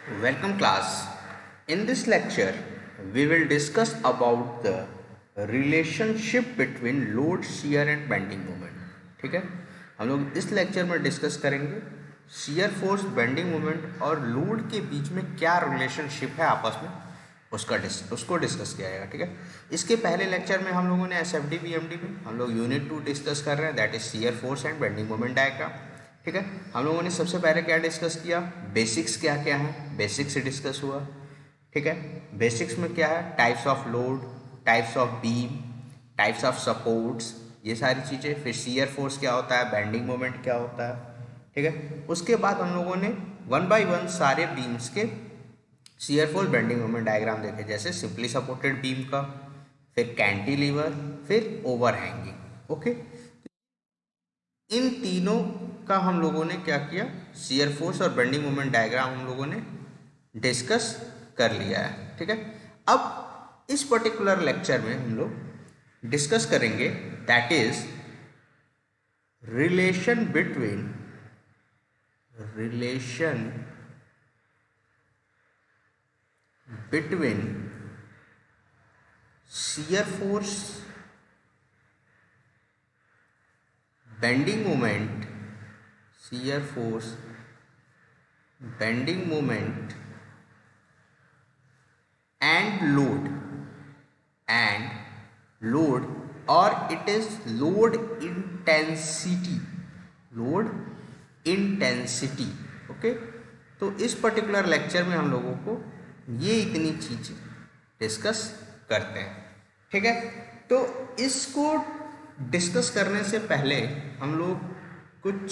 Welcome class. In this lecture, we will discuss about the relationship between load, shear and bending moment. ठीक है, हम लोग इस lecture में डिस्कस करेंगे shear फोर्स, बेंडिंग मोमेंट और लोड के बीच में क्या रिलेशनशिप है आपस में, उसको डिस्कस किया जाएगा। ठीक है, इसके पहले लेक्चर में हम लोगों ने S F D B M D में हम लोग यूनिट 2 डिस्कस कर रहे हैं, that is shear force and bending moment diagram. ठीक है, हम लोगों ने सबसे पहले क्या डिस्कस किया, बेसिक्स क्या क्या है, बेसिक्स से डिस्कस हुआ। ठीक है, बेसिक्स में क्या है, types of load, types of beam, types of supports, ये सारी चीज़ें। फिर शियर फोर्स क्या होता है, बेंडिंग मोमेंट क्या होता है। ठीक है, उसके बाद हम लोगों ने वन बाय वन सारे बीम्स के shear force bending moment diagram देखे, जैसे सिंपली सपोर्टेड बीम का, फिर कैंटिलीवर, फिर ओवरहैंगिंग। ओके, इन तीनों का हम लोगों ने क्या किया, शियर फोर्स और बेंडिंग मोमेंट डायग्राम हम लोगों ने डिस्कस कर लिया है। ठीक है, अब इस पर्टिकुलर लेक्चर में हम लोग डिस्कस करेंगे that is relation between shear force, bending moment, shear force, bending moment and and load, or it is load intensity। Okay, तो इस पर्टिकुलर लेक्चर में हम लोगों को ये इतनी चीज डिस्कस करते हैं। ठीक है, तो इसको डिस्कस करने से पहले हम लोग कुछ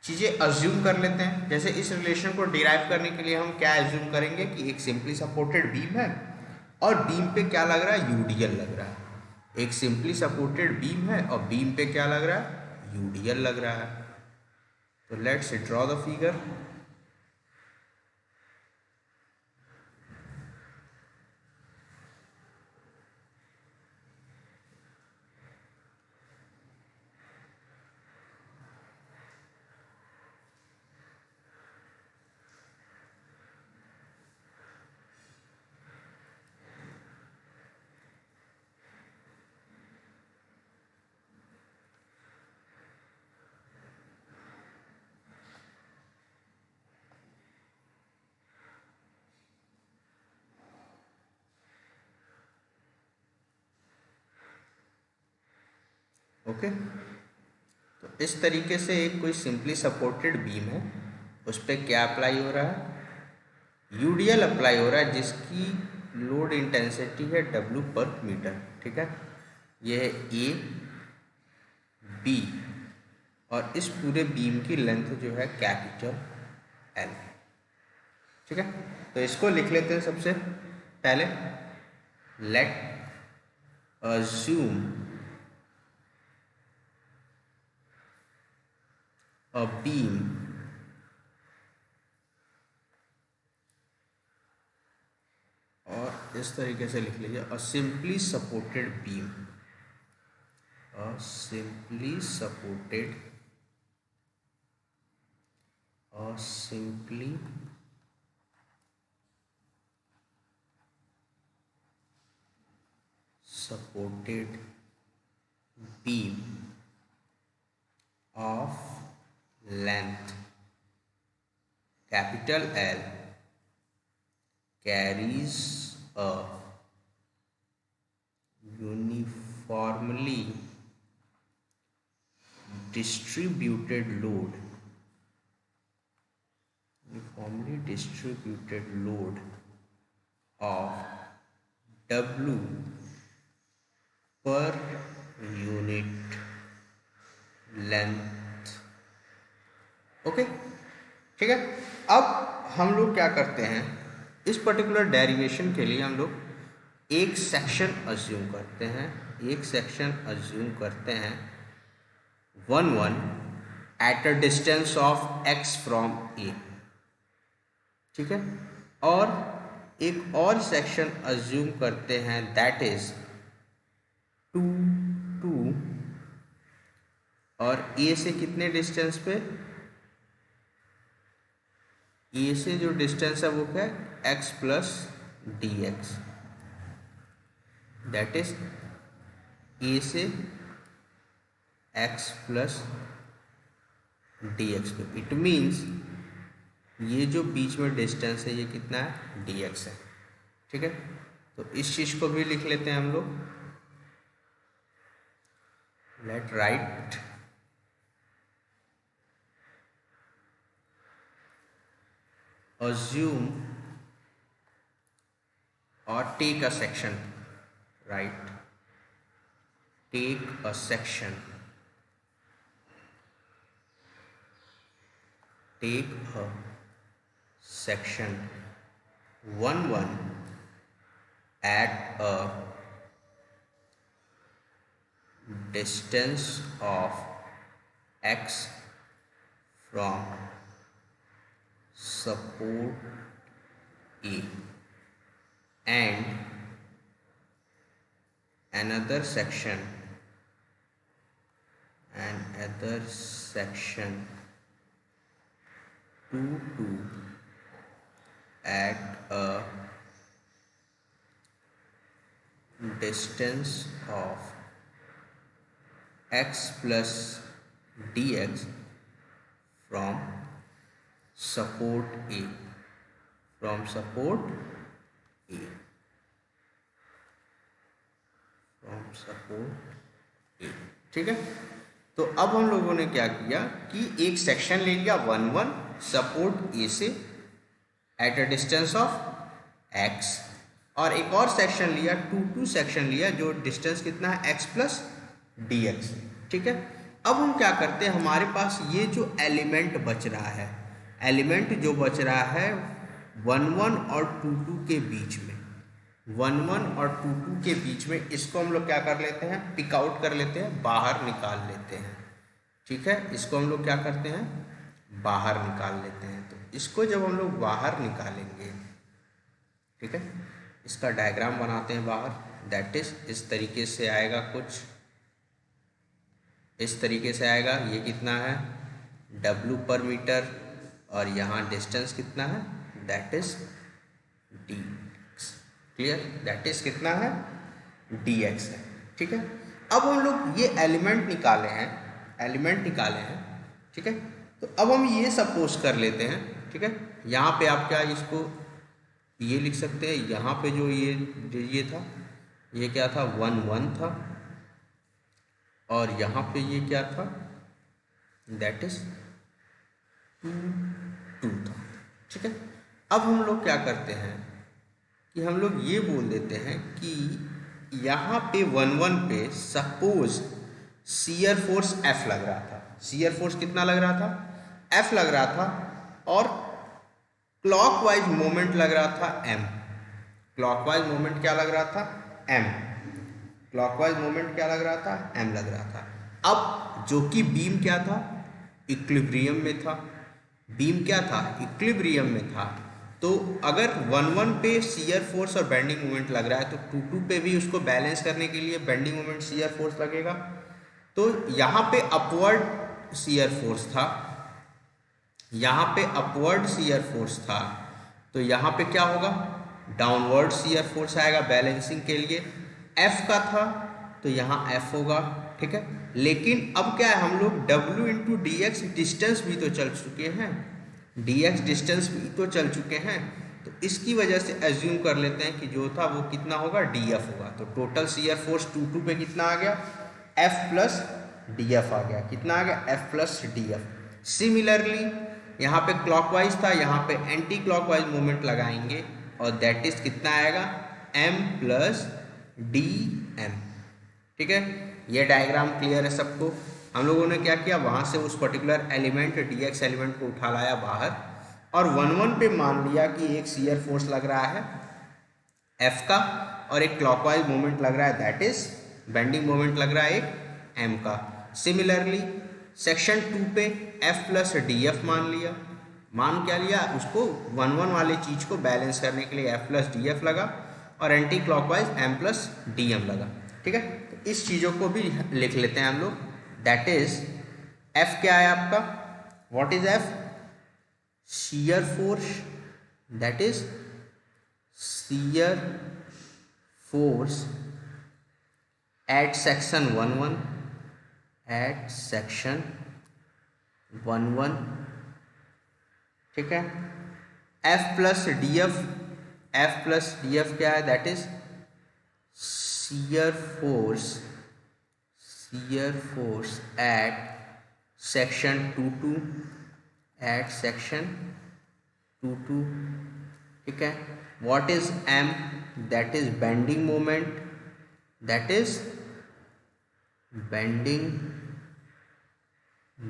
चीज़ें अज्यूम कर लेते हैं। जैसे इस रिलेशन को डिराइव करने के लिए हम क्या अज्यूम करेंगे कि एक सिंपली सपोर्टेड बीम है और बीम पे क्या लग रहा है, यूडीएल लग रहा है। एक सिंपली सपोर्टेड बीम है और बीम पे क्या लग रहा है, यूडीएल लग रहा है। तो let's draw the figure. Okay, तो इस तरीके से एक कोई सिंपली सपोर्टेड बीम है, उस पर क्या अप्लाई हो रहा है, यूडीएल अप्लाई हो रहा है, जिसकी लोड इंटेंसिटी है डब्ल्यू पर मीटर। ठीक है, ये है ए बी और इस पूरे बीम की लेंथ जो है कैपिटल एल। ठीक है, तो इसको लिख लेते हैं सबसे पहले। लेट अज्यूम अ बीम और इस तरीके से लिख लीजिए, a simply supported beam, a simply supported, a simply supported beam of length capital L carries a uniformly distributed load, of W per unit length. Okay, ठीक है, अब हम लोग क्या करते हैं, इस पर्टिकुलर डेरिवेशन के लिए हम लोग एक सेक्शन अज्यूम करते हैं, one one at a distance of x from A. ठीक है, और एक और सेक्शन अज्यूम करते हैं दैट इज 2 2 और ए से कितने डिस्टेंस पे, ए से जो डिस्टेंस है वो क्या है, x plus D X, that is a से एक्स प्लस डी एक्स पे। इट मीन्स ये जो बीच में डिस्टेंस है ये कितना है, डी एक्स है। ठीक है, तो इस चीज़ को भी लिख लेते हैं हम लोग। Let write assume or take a section, right, take a section, take a section 1 at a distance of x from support A and another section 2 at a distance of x plus dx from support A, from support A, from support A। ठीक है, तो अब हम लोगों ने क्या किया कि एक सेक्शन ले लिया 1 सपोर्ट ए से eight a distance of x, और एक और सेक्शन लिया 2 सेक्शन लिया जो डिस्टेंस कितना है x प्लस डी एक्स। ठीक है, अब हम क्या करते हैं, हमारे पास ये जो एलिमेंट बच रहा है, एलिमेंट जो बच रहा है 1 और 2 के बीच में, 1 और 2 के बीच में, इसको हम लोग क्या कर लेते हैं, पिक आउट कर लेते हैं, बाहर निकाल लेते हैं। ठीक है, इसको हम लोग क्या करते हैं, बाहर निकाल लेते हैं। तो इसको जब हम लोग बाहर निकालेंगे, ठीक है, इसका डायग्राम बनाते हैं बाहर, दैट इज इस तरीके से आएगा, कुछ इस तरीके से आएगा। ये कितना है, W पर मीटर, और यहाँ डिस्टेंस कितना है, that is dx। Clear, that is कितना है, dx है। ठीक है, अब हम लोग ये एलिमेंट निकाले हैं, एलिमेंट निकाले हैं। ठीक है, तो अब हम ये सपोज कर लेते हैं। ठीक है, यहाँ पे आप क्या इसको ये लिख सकते हैं, यहाँ पे जो ये था, ये क्या था, 1 था, और यहाँ पे ये क्या था, दैट इज 2 था। ठीक है, अब हम लोग क्या करते हैं कि हम लोग ये बोल देते हैं कि यहाँ पे 1 पे सपोज शियर फोर्स F लग रहा था। शियर फोर्स कितना लग रहा था, F लग रहा था, और क्लॉकवाइज मोमेंट लग रहा था M। क्लॉकवाइज मोमेंट क्या लग रहा था, M। क्लॉकवाइज मोमेंट क्या लग रहा था, M लग रहा था। अब जो कि बीम क्या था, इक्विलिब्रियम में था। बीम क्या था, इक्विलिब्रियम में था। तो अगर 1 पे शियर फोर्स और बेंडिंग मोमेंट लग रहा है, तो 2 पे भी उसको बैलेंस करने के लिए बेंडिंग मोमेंट शियर फोर्स लगेगा। तो यहाँ पे अपवर्ड शियर फोर्स था, यहाँ पे अपवर्ड शियर फोर्स था, तो यहाँ पे क्या होगा, डाउनवर्ड शियर फोर्स आएगा बैलेंसिंग के लिए। F का था तो यहाँ F होगा। ठीक है, लेकिन अब क्या है, हम लोग W into D x distance भी तो चल चुके हैं, dx डिस्टेंस भी तो चल चुके हैं, तो इसकी वजह से एज्यूम कर लेते हैं कि जो था वो कितना होगा, df होगा। तो टोटल शियर फोर्स 2 पे कितना आ गया, F प्लस df आ गया। कितना आ गया, F प्लस df। सिमिलरली यहाँ पे क्लॉकवाइज था, यहाँ पे एंटी क्लॉकवाइज मोमेंट लगाएंगे, और दैट इज कितना आएगा, m प्लस dm। ठीक है, ये डायग्राम क्लियर है सबको। हम लोगों ने क्या किया, वहाँ से उस पर्टिकुलर एलिमेंट dx एलिमेंट को उठा लाया बाहर, और 1 पे मान लिया कि एक शियर फोर्स लग रहा है F का, और एक क्लॉकवाइज मोमेंट लग रहा है, दैट इज बेंडिंग मोमेंट लग रहा है एक M का। सिमिलरली सेक्शन 2 पे F प्लस df मान लिया। मान क्या लिया, उसको 1 वाले चीज को बैलेंस करने के लिए F प्लस df लगा, और anti clockwise M plus dm लगा। ठीक है, तो इस चीज़ों को भी लिख लेते हैं हम लोग, दैट इज F क्या है आपका, what is F, shear force, that is shear force at section 11, at section 11, ठीक है। F प्लस डी एफ क्या है, that is shear force at section 22, at section 22, ठीक है। What is M, that is bending moment, that is bending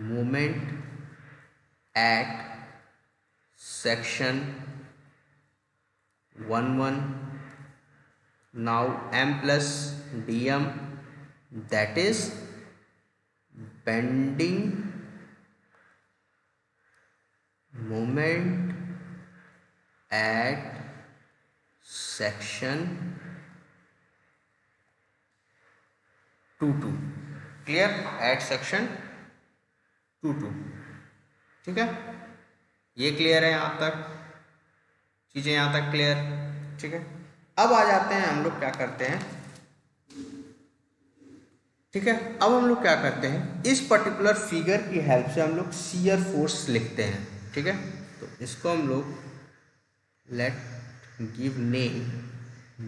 moment at section 11. Now M plus dm, that is bending moment at section 22, clear, at section 22, ठीक है। ये clear है, यहाँ तक चीज़ें यहाँ तक क्लियर, ठीक है। अब आ जाते हैं हम लोग क्या करते हैं, ठीक है। अब हम लोग क्या करते हैं, इस पर्टिकुलर फिगर की हेल्प से हम लोग शियर फोर्स लिखते हैं, ठीक है। तो इसको हम लोग let give name,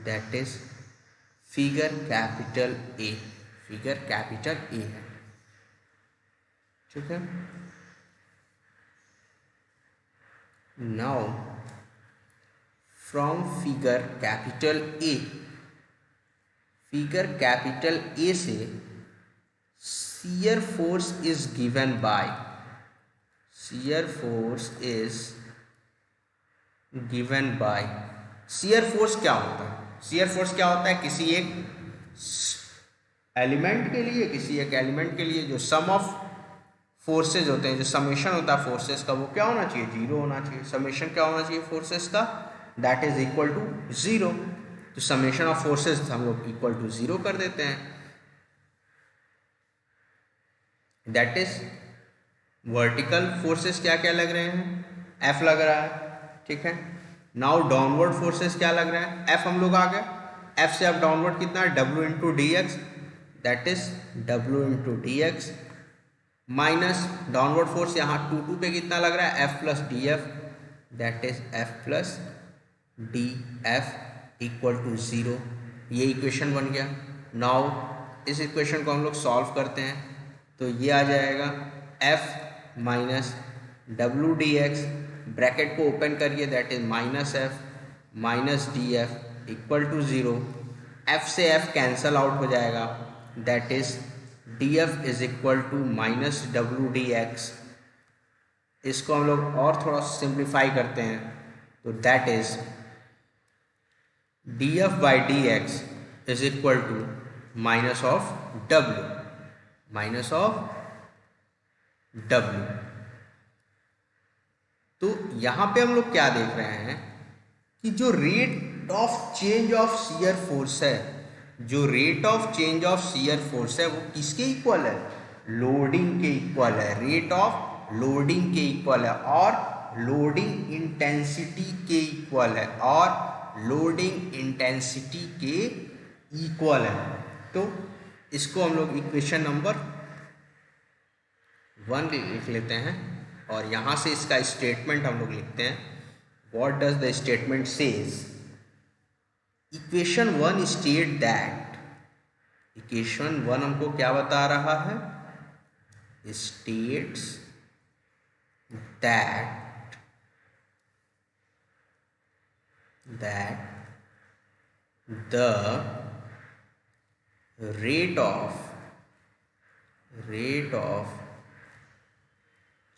that is figure capital A, figure capital A है, ठीक है। Now from figure capital A, figure capital A से shear force is given by, shear force is given by, shear force क्या होता है, shear force क्या होता है, किसी एक एलिमेंट के लिए, किसी एक एलिमेंट के लिए जो सम ऑफ फोर्सेज होते हैं, जो समेशन होता है फोर्सेस का, वो क्या होना चाहिए, जीरो होना चाहिए। समेशन क्या होना चाहिए फोर्सेस का, that is equal to zero. तो समेशन ऑफ फोर्सेस हम लोग इक्वल टू जीरो कर देते हैं, दैट इज वर्टिकल फोर्सेस क्या क्या लग रहे हैं, एफ लग रहा है, ठीक है। नाउ डाउनवर्ड फोर्सेस क्या लग रहे हैं, एफ हम लोग आ गए, एफ से अब डाउनवर्ड कितना है, W into D X, that is W into D X, minus downward force यहाँ टू पे कितना लग रहा है, F plus D F, that is F plus D F equal to zero. ये इक्वेशन बन गया। नाउ इस इक्वेशन को हम लोग सॉल्व करते हैं, तो ये आ जाएगा F minus W D X, bracket को ओपन करिए, that is minus F minus D F equal to zero. F से एफ कैंसल आउट हो जाएगा, that is D F is equal to minus W D X. इसको हम लोग और थोड़ा सिंप्लीफाई करते हैं, तो that is D F by D X is equal to minus of W, minus of W. तो यहाँ पे हम लोग क्या देख रहे हैं कि जो rate of change of shear force है, जो rate of change of shear force है वो किसके इक्वल है, लोडिंग के इक्वल है, रेट ऑफ लोडिंग के इक्वल है, और लोडिंग इंटेंसिटी के इक्वल है, और लोडिंग इंटेंसिटी के इक्वल है। तो इसको हम लोग इक्वेशन नंबर 1 लिख लेते हैं, और यहाँ से इसका स्टेटमेंट हम लोग लिखते हैं। What does the statement says, equation 1 state that, equation 1 हमको क्या बता रहा है, states that the rate of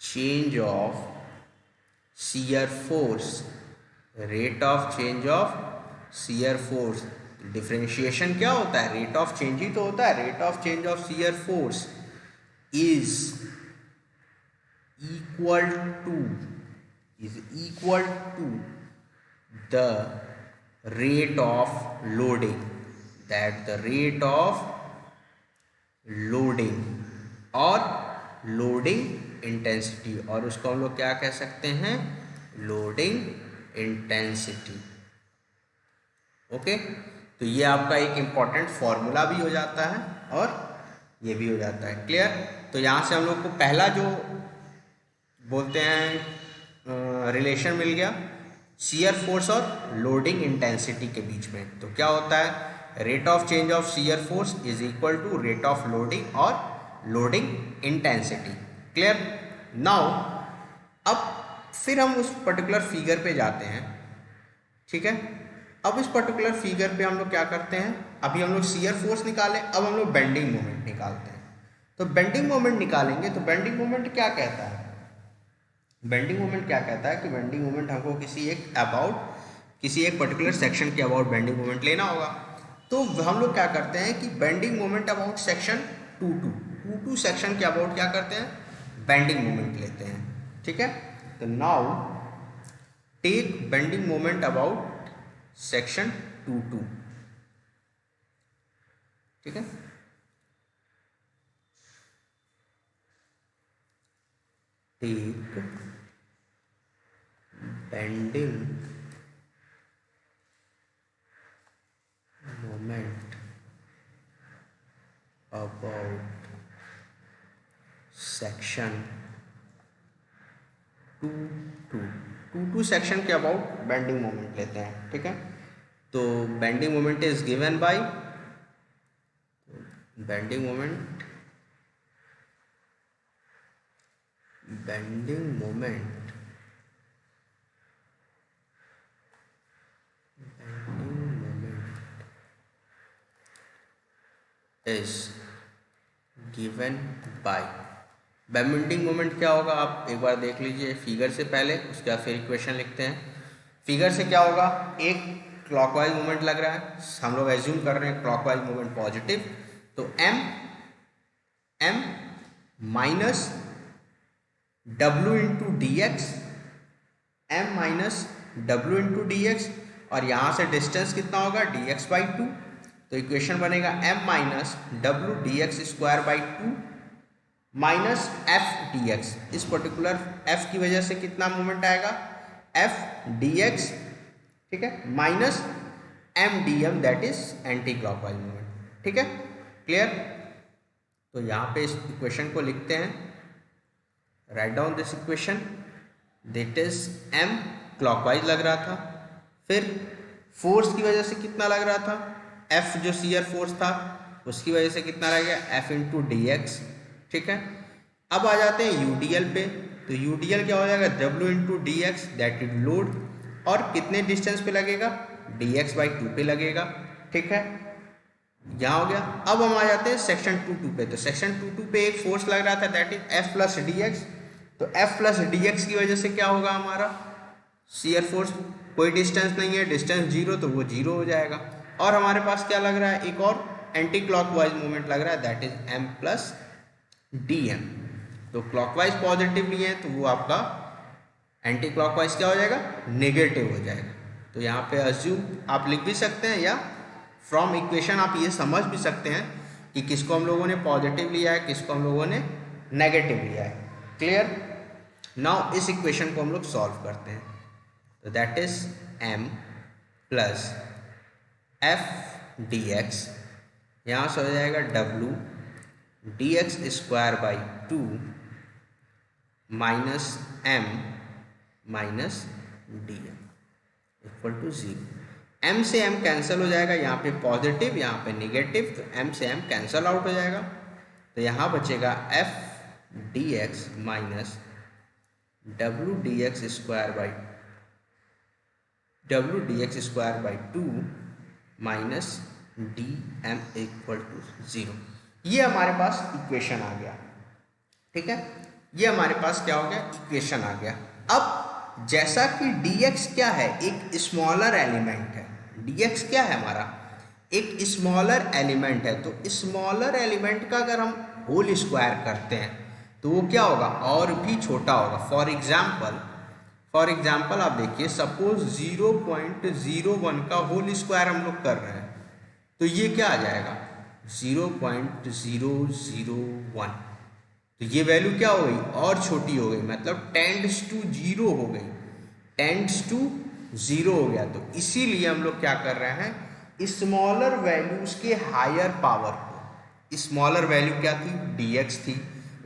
change of shear force, rate of change of shear force, differentiation क्या होता है, रेट ऑफ चेंज ही तो होता है, rate of change of shear force is equal to the rate of loading, that the rate of loading और loading intensity, और उसको हम लोग क्या कह सकते हैं, लोडिंग इंटेंसिटी। ओके, तो ये आपका एक इम्पॉर्टेंट फॉर्मूला भी हो जाता है और ये भी हो जाता है। क्लियर? तो यहाँ से हम लोग को पहला जो बोलते हैं रिलेशन मिल गया शियर फोर्स और लोडिंग इंटेंसिटी के बीच में। तो क्या होता है, rate of change of shear force is equal to rate of loading और लोडिंग इंटेंसिटी। क्लियर? नाउ अब फिर हम उस पर्टिकुलर फिगर पे जाते हैं। ठीक है, अब इस पर्टिकुलर फिगर पे हम लोग क्या करते हैं, अभी हम लोग शियर फोर्स निकाले, अब हम लोग बेंडिंग मोमेंट निकालते हैं। तो बेंडिंग मोमेंट निकालेंगे तो बेंडिंग मोमेंट क्या कहता है, बेंडिंग मोमेंट क्या कहता है कि बेंडिंग मोमेंट हमको किसी एक पर्टिकुलर सेक्शन के अबाउट बेंडिंग मोमेंट लेना होगा। तो हम लोग क्या करते हैं कि bending moment about section 2 section के अबाउट क्या करते हैं, बेंडिंग मोमेंट लेते हैं। ठीक है, तो now take bending moment about section 2। ठीक है, take bending moment about section 2 section के अबाउट बेंडिंग मोमेंट लेते हैं। ठीक है, तो bending moment is given by bending moment is given by, bending moment क्या होगा आप एक बार देख लीजिए फिगर से पहले, उसके बाद फिर इक्वेशन लिखते हैं। फिगर से क्या होगा, एक क्लॉकवाइज मोमेंट लग रहा है, हम लोग एज्यूम कर रहे हैं क्लॉकवाइज मोमेंट पॉजिटिव, तो m minus w into D X, M minus W into D X, और यहाँ से डिस्टेंस कितना होगा dx/2, तो इक्वेशन बनेगा m minus W D x square by 2 minus F D x. इस पर्टिकुलर f की वजह से कितना मोमेंट आएगा, f dx, ठीक है, minus m dm, that is anti clockwise moment. ठीक है, क्लियर? तो यहाँ पे इस इक्वेशन को लिखते हैं, write down this equation, that is m clockwise लग रहा था, फिर फोर्स की वजह से कितना लग रहा था, F जो शियर फोर्स था उसकी वजह से कितना रह गया, F इंटू डी एक्स। ठीक है, अब आ जाते हैं यूडीएल पे, तो यूडीएल क्या हो जाएगा, W into D X, that is load, और कितने डिस्टेंस पे लगेगा, dx/2 पे लगेगा। ठीक है, यहाँ हो गया। अब हम आ जाते हैं सेक्शन 2 पे, तो सेक्शन 2 पे एक फोर्स लग रहा था, that is F plus D x, तो F प्लस डी एक्स की वजह से क्या होगा हमारा शियर फोर्स, कोई डिस्टेंस नहीं है, डिस्टेंस 0, तो वो 0 हो जाएगा। और हमारे पास क्या लग रहा है, एक और एंटी क्लॉकवाइज मूवमेंट लग रहा है, that is m plus D M. तो क्लॉकवाइज पॉजिटिव लिए हैं तो वो आपका एंटी क्लॉकवाइज क्या हो जाएगा, नेगेटिव हो जाएगा। तो यहाँ पे अज्यूम आप लिख भी सकते हैं, या फ्रॉम इक्वेशन आप ये समझ भी सकते हैं कि किसको हम लोगों ने पॉजिटिव लिया है, किसको हम लोगों ने नेगेटिव लिया है। क्लियर? नाउ इस इक्वेशन को हम लोग सॉल्व करते हैं, तो that is m plus F D X, यहाँ से हो जाएगा w dx square by 2 minus m minus D M equal to 0। m से m कैंसिल हो जाएगा, यहाँ पे पॉजिटिव यहाँ पे निगेटिव, तो m से m कैंसिल आउट हो जाएगा, तो यहाँ बचेगा f dx minus w dx square by 2 minus D M equal to 0। ये हमारे पास इक्वेशन आ गया। ठीक है, ये हमारे पास क्या हो गया, इक्वेशन आ गया। अब जैसा कि dx क्या है, एक स्मॉलर एलिमेंट है, dx क्या है हमारा, एक स्मॉलर एलिमेंट है, तो स्मॉलर एलिमेंट का अगर हम होल स्क्वायर करते हैं तो वो क्या होगा, और भी छोटा होगा। फॉर एग्जाम्पल आप देखिए, सपोज 0.01 का होल स्क्वायर हम लोग कर रहे हैं, तो ये क्या आ जाएगा 0.001, तो ये वैल्यू क्या हो गई, और छोटी हो गई, मतलब टेंड्स टू 0 हो गई। टेंड्स टू जीरो हो गया। तो इसीलिए हम लोग क्या कर रहे हैं, स्मॉलर वैल्यूज के हायर पावर को, स्मॉलर वैल्यू क्या थी, dx थी,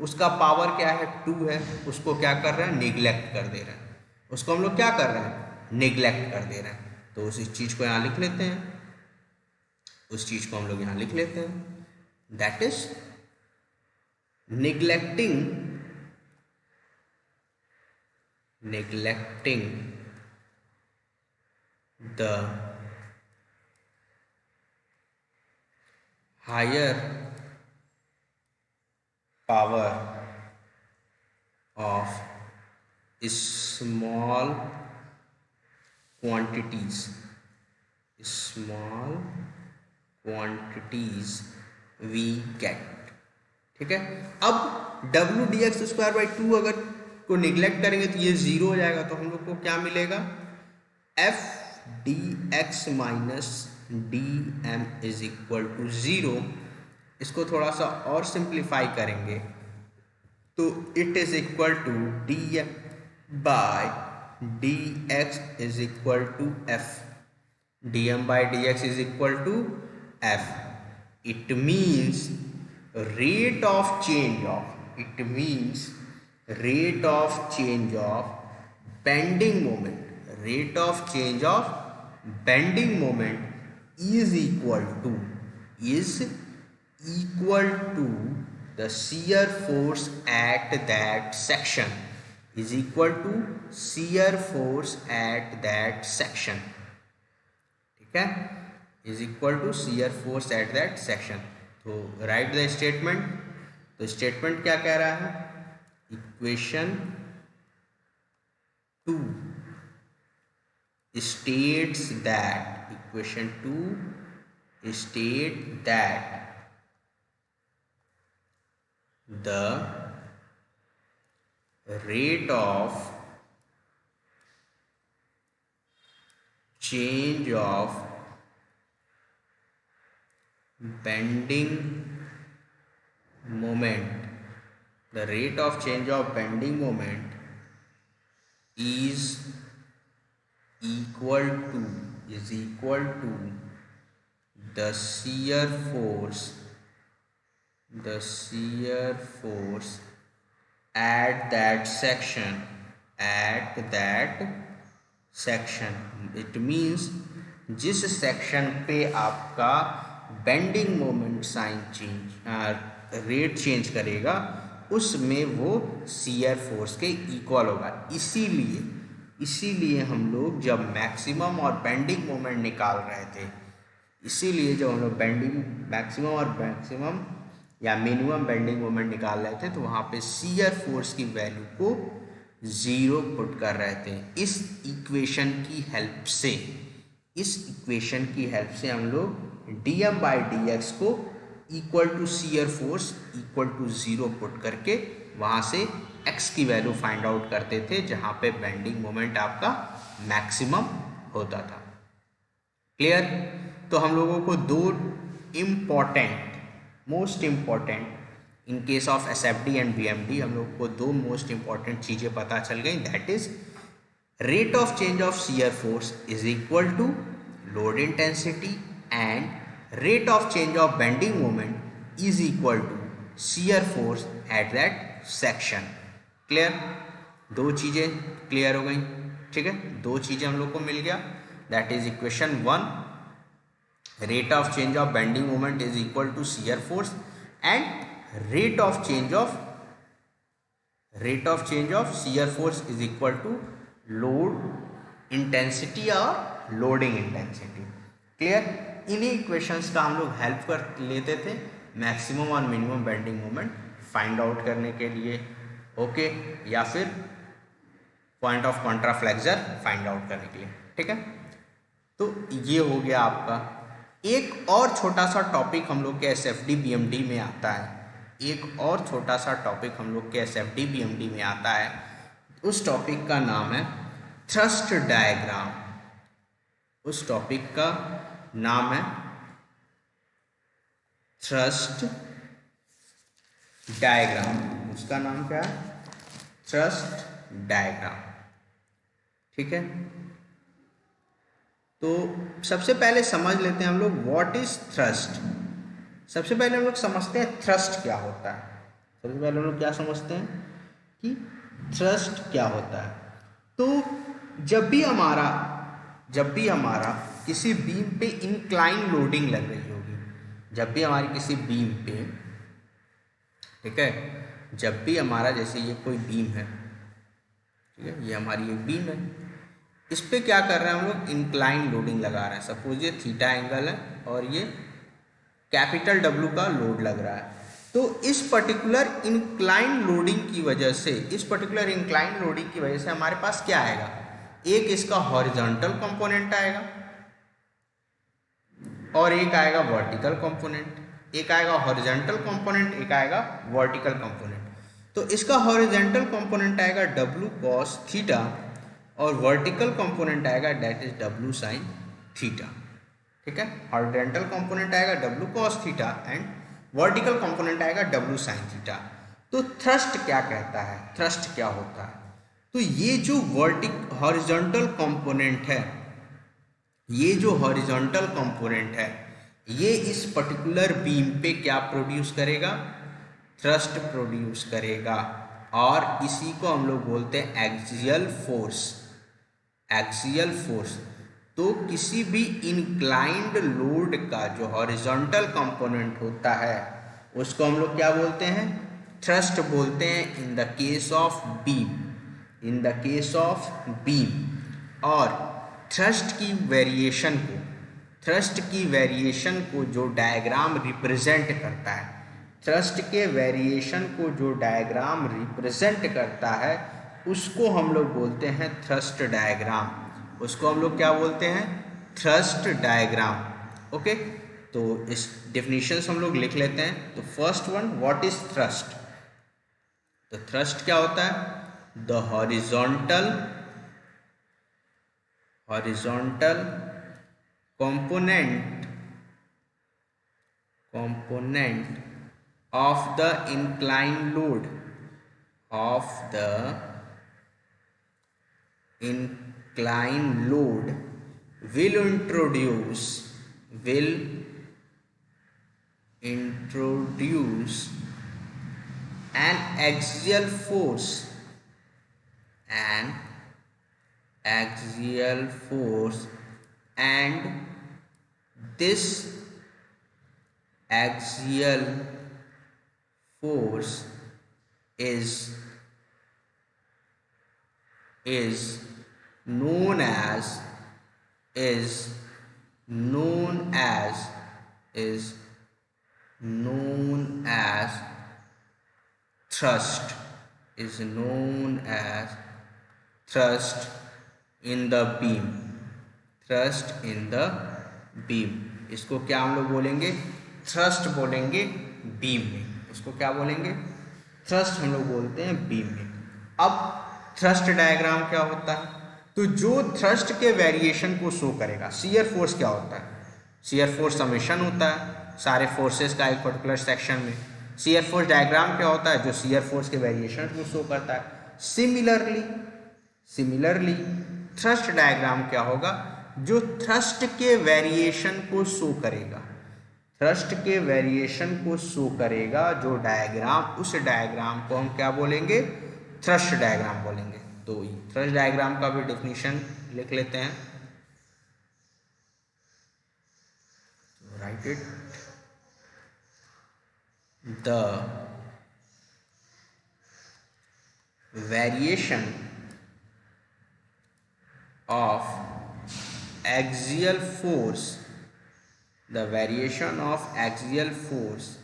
उसका पावर क्या है 2 है, उसको क्या कर रहे हैं, निगलेक्ट कर दे रहे हैं, उसको हम लोग क्या कर रहे हैं, निगलेक्ट कर दे रहे हैं। तो उस चीज को यहाँ लिख लेते हैं, उस चीज को हम लोग यहाँ लिख लेते हैं, that is neglecting the higher power of small quantities, small quantities we get। ठीक है, अब W D x square by 2 अगर को निगलेक्ट करेंगे तो ये जीरो हो जाएगा, तो हम लोग को क्या मिलेगा, F D X minus D M is equal to zero. इसको थोड़ा सा और सिंप्लीफाई करेंगे तो it is equal to D M by D X is equal to F, D M by D X is equal to F. It means rate of change of, it means rate of change of bending moment, rate of change of bending moment is equal to the shear force at that section, is equal to shear force at that section। ठीक है, is equal to shear force at that section। तो right the statement, तो statement क्या कह रहा है, equation 2 states that, equation 2 state that the rate of change of bending moment, the rate of change of bending moment is equal to the shear force at that section, it means जिस section पे आपका bending moment sign change rate change करेगा उसमें वो shear force के equal होगा। इसीलिए हम लोग जब मैक्सिमम और बेंडिंग मोमेंट निकाल रहे थे, इसीलिए जब हम लोग मैक्सिमम या मिनिमम बेंडिंग मोमेंट निकाल रहे थे तो वहाँ पे शियर फोर्स की वैल्यू को ज़ीरो पुट कर रहे थे। इस इक्वेशन की हेल्प से हम लोग dm बाई डी एक्स को equal to shear force equal to zero put करके वहाँ से x की वैल्यू फाइंड आउट करते थे जहाँ पे बेंडिंग मोमेंट आपका मैक्सिमम होता था। क्लियर? तो हम लोगों को दो most important in case of SFD and BMD हम लोग को दो मोस्ट इम्पॉर्टेंट चीज़ें पता चल गई, that is rate of change of shear force is equal to load intensity and rate of change of bending moment is equal to shear force at that section. Clear? दो चीज़ें clear हो गई। ठीक है, दो चीज़ें हम लोग को मिल गया, that is equation 1, rate of change of bending moment is equal to shear force and rate of change of shear force is equal to load intensity or loading intensity। Clear? इन्हीं इक्वेशंस का हम लोग help कर लेते थे maximum और minimum bending moment find out करने के लिए, ओके, या फिर पॉइंट ऑफ कॉन्ट्राफ्लेक्सर फाइंड आउट करने के लिए। ठीक है, तो ये हो गया आपका। एक और छोटा सा टॉपिक हम लोग के SFD BMD में आता है, उस टॉपिक का नाम है थ्रस्ट डायग्राम। उसका नाम क्या है? Thrust diagram. ठीक है, तो सबसे पहले समझ लेते हैं हम लोग व्हाट इज थ्रस्ट। सबसे पहले हम लोग समझते हैं थ्रस्ट क्या होता है। सबसे पहले हम लोग क्या समझते हैं कि थ्रस्ट क्या होता है। तो जब भी हमारा किसी बीम पे इंक्लाइन लोडिंग लग रही होगी, जब भी हमारी किसी बीम पे, ठीक है, जब भी हमारा, जैसे ये कोई बीम है, ठीक है, ये हमारी एक बीम है, इस पे क्या कर रहे हैं हम लोग, इंक्लाइन लोडिंग लगा रहे हैं। सपोज ये थीटा एंगल है और ये कैपिटल डब्ल्यू का लोड लग रहा है। तो इस पर्टिकुलर इंक्लाइन लोडिंग की वजह से, हमारे पास क्या आएगा, एक इसका हॉरिजॉन्टल कंपोनेंट आएगा और एक आएगा वर्टिकल कंपोनेंट। एक आएगा हॉरिजॉन्टल कंपोनेंट, एक आएगा वर्टिकल कंपोनेंट। तो इसका हॉरिजॉन्टल कंपोनेंट आएगा डब्ल्यू कॉस थीटा और वर्टिकल कंपोनेंट आएगा that is W sine theta. ठीक है, हॉरिजॉन्टल कंपोनेंट आएगा W cos theta and vertical component आएगा डब्ल्यू साइन थीटा। तो थ्रस्ट क्या कहता है, थ्रस्ट क्या होता है, तो ये जो हॉरिजॉन्टल कंपोनेंट है, ये जो हॉरिजॉन्टल कंपोनेंट है, ये इस पर्टिकुलर बीम पे क्या प्रोड्यूस करेगा, थ्रस्ट प्रोड्यूस करेगा और इसी को हम लोग बोलते हैं एक्सियल फोर्स। Axial force. तो किसी भी इंक्लाइंड लोड का जो हॉरिजॉन्टल कंपोनेंट होता है उसको हम लोग क्या बोलते हैं, थ्रस्ट बोलते हैं in the case of beam, in the case of beam. और थ्रस्ट की वेरिएशन को जो डायग्राम रिप्रेजेंट करता है, थ्रस्ट के वेरिएशन को जो डायग्राम रिप्रेजेंट करता है उसको हम लोग बोलते हैं थ्रस्ट डायग्राम। उसको हम लोग क्या बोलते हैं, थ्रस्ट डायग्राम। ओके, तो इस डेफिनेशंस हम लोग लिख लेते हैं। तो first one, what is thrust. तो थ्रस्ट क्या होता है, the horizontal component of the inclined load, will introduce an axial force, and this axial force is known as thrust, in the beam। इसको क्या हम लोग बोलेंगे, थ्रस्ट बोलेंगे बीम में। इसको क्या बोलेंगे, थ्रस्ट हम लोग बोलते हैं बीम में। अब थ्रस्ट डायग्राम क्या होता है, तो जो थ्रस्ट के वेरिएशन को शो करेगा, शियर फोर्स क्या होता है, शियर फोर्स समेशन होता है सारे फोर्सेस का एक पर्टिकुलर सेक्शन में। शियर फोर्स डायग्राम क्या होता है, जो शियर फोर्स के वेरिएशन को शो करता है। सिमिलरली थ्रस्ट डायग्राम क्या होगा, जो थ्रस्ट के वेरिएशन को शो करेगा, जो डायग्राम, उस डायग्राम को हम क्या बोलेंगे, थ्रस्ट डायग्राम बोलेंगे। तो थ्रस्ट डायग्राम का भी डेफिनेशन लिख लेते हैं। Right it, the variation of axial force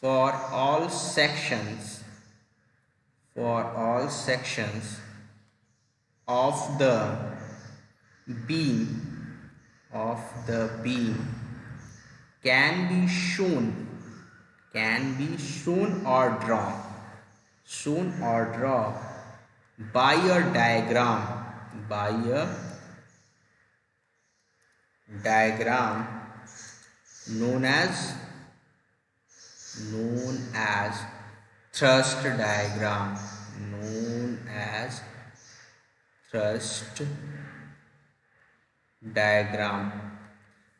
for all sections of the beam can be shown or drawn by a diagram known as thrust diagram, thrust diagram.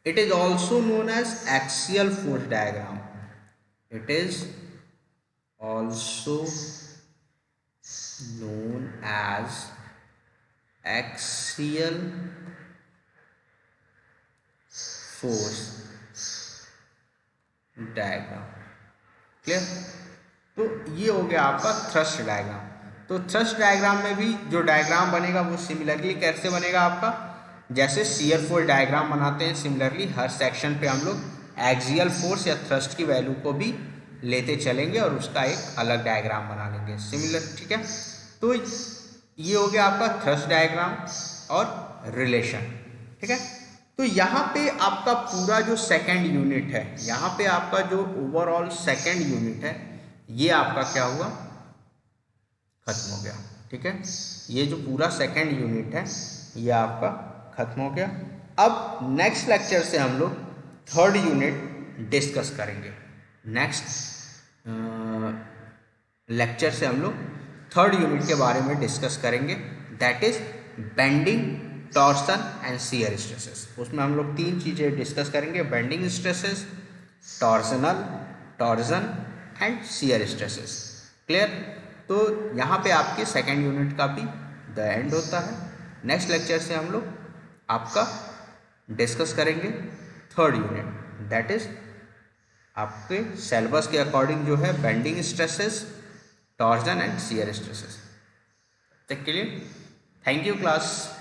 It is also known as axial force diagram. It is also known as axial force diagram. Clear. तो ये हो गया आपका thrust diagram. तो thrust diagram में भी जो diagram बनेगा वो सिमिलरली कैसे बनेगा आपका, जैसे शियर फोर्स डायग्राम बनाते हैं सिमिलरली हर सेक्शन पे हम लोग एक्सियल फोर्स या थ्रस्ट की वैल्यू को भी लेते चलेंगे और उसका एक अलग डायग्राम बना लेंगे सिमिलर. ठीक है. तो ये हो गया आपका थ्रस्ट डायग्राम और रिलेशन. ठीक है. तो यहाँ पे आपका पूरा जो सेकंड यूनिट है, यहाँ पे आपका जो ओवरऑल सेकंड यूनिट है ये आपका क्या हुआ, खत्म हो गया. ठीक है. ये जो पूरा सेकंड यूनिट है ये आपका खत्म हो गया. अब नेक्स्ट लेक्चर से हम लोग थर्ड यूनिट डिस्कस करेंगे. नेक्स्ट लेक्चर से हम लोग थर्ड यूनिट के बारे में डिस्कस करेंगे, that is bending, torsion and shear stresses. उसमें हम लोग तीन चीज़ें डिस्कस करेंगे, bending stresses, torsion and shear stresses. Clear. तो यहाँ पे आपके सेकेंड यूनिट का भी द एंड होता है. नेक्स्ट लेक्चर से हम लोग आपका डिस्कस करेंगे थर्ड यूनिट, दैट इज आपके सिलेबस के अकॉर्डिंग जो है bending stresses, torsion and shear stresses. तक के लिए थैंक यू क्लास.